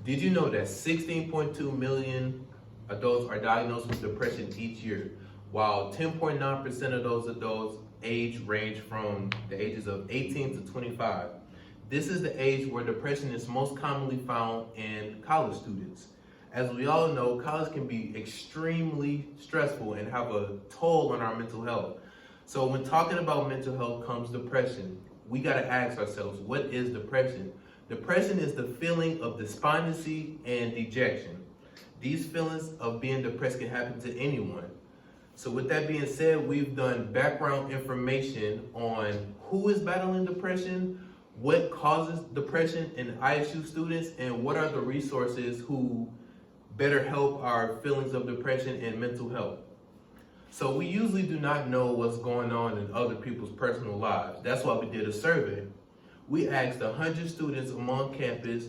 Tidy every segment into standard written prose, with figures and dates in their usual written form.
Did you know that 16.2 million adults are diagnosed with depression each year, while 10.9% of those adults age range from the ages of 18 to 25? This is the age where depression is most commonly found in college students. As we all know, college can be extremely stressful and have a toll on our mental health. So when talking about mental health comes depression, we gotta ask ourselves, what is depression? Depression is the feeling of despondency and dejection. These feelings of being depressed can happen to anyone. So with that being said, we've done background information on who is battling depression, what causes depression in ISU students, and what are the resources who better help our feelings of depression and mental health. So we usually do not know what's going on in other people's personal lives. That's why we did a survey. We asked 100 students among campus,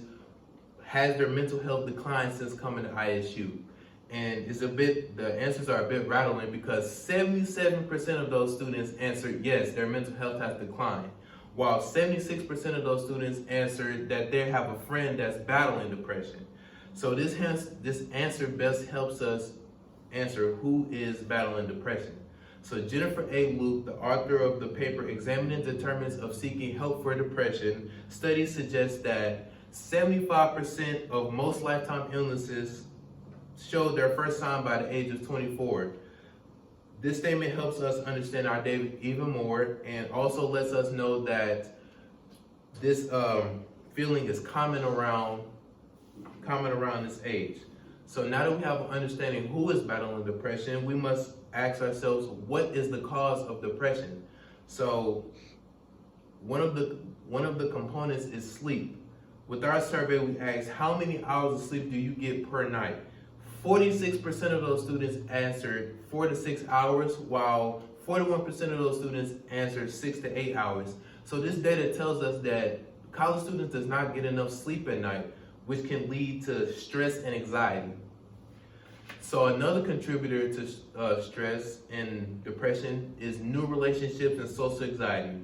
has their mental health declined since coming to ISU? And the answers are a bit rattling because 77% of those students answered yes, their mental health has declined, while 76% of those students answered that they have a friend that's battling depression. So this answer best helps us answer who is battling depression. So Jennifer A. Luke, the author of the paper Examining Determinants of Seeking Help for Depression, studies suggest that 75% of most lifetime illnesses showed their first sign by the age of 24. This statement helps us understand our day even more and also lets us know that this feeling is common around this age. So now that we have an understanding who is battling depression, we must ask ourselves, what is the cause of depression? So one of the components is sleep. With our survey, we asked, how many hours of sleep do you get per night? 46% of those students answered 4 to 6 hours, while 41% of those students answered 6 to 8 hours. So this data tells us that college students does not get enough sleep at night, which can lead to stress and anxiety. So another contributor to stress and depression is new relationships and social anxiety.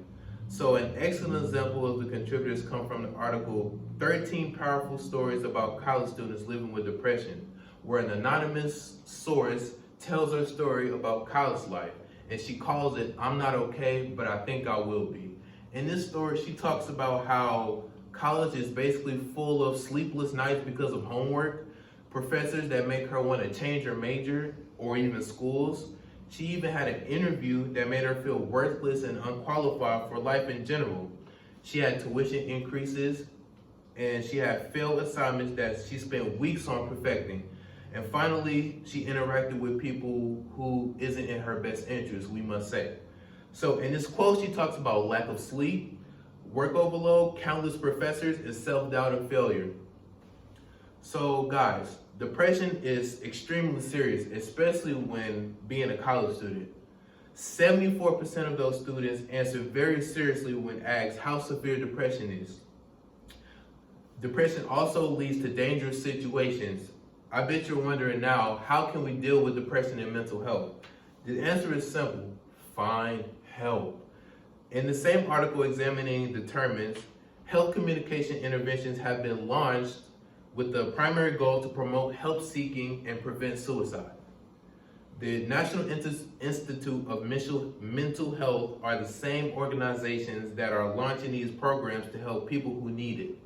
So an excellent example of the contributors come from the article 13 Powerful Stories About College Students Living with Depression, where an anonymous source tells her story about college life, and she calls it, "I'm Not Okay, But I Think I Will Be." In this story, she talks about how college is basically full of sleepless nights because of homework, professors that make her want to change her major, or even schools. She even had an interview that made her feel worthless and unqualified for life in general. She had tuition increases, and she had failed assignments that she spent weeks on perfecting. And finally, she interacted with people who isn't in her best interest, we must say. So in this quote, she talks about lack of sleep, work overload, countless professors, and self-doubt and failure. So guys, depression is extremely serious, especially when being a college student. 74% of those students answered very seriously when asked how severe depression is. Depression also leads to dangerous situations. I bet you're wondering now, how can we deal with depression and mental health? The answer is simple: find help. In the same article, Examining Determinants, health communication interventions have been launched with the primary goal to promote help seeking and prevent suicide. The National Institute of Mental Health are the same organizations that are launching these programs to help people who need it.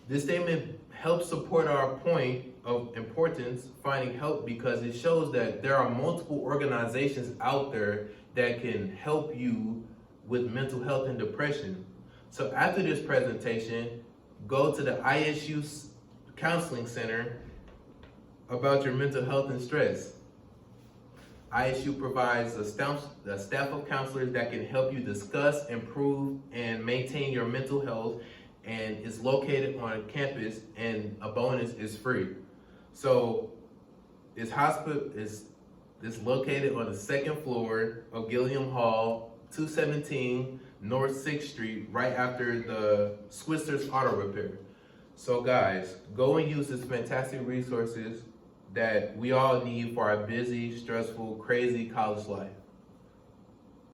This statement helps support our point of importance finding help because it shows that there are multiple organizations out there that can help you with mental health and depression. So after this presentation, go to the ISU Counseling Center about your mental health and stress. ISU provides a staff of counselors that can help you discuss, improve, and maintain your mental health, and is located on campus, and a bonus is free. So this hospital is located on the second floor of Gilliam Hall, 217 North 6th Street, right after the Swisser's Auto Repair. So guys, go and use these fantastic resources that we all need for our busy, stressful, crazy college life.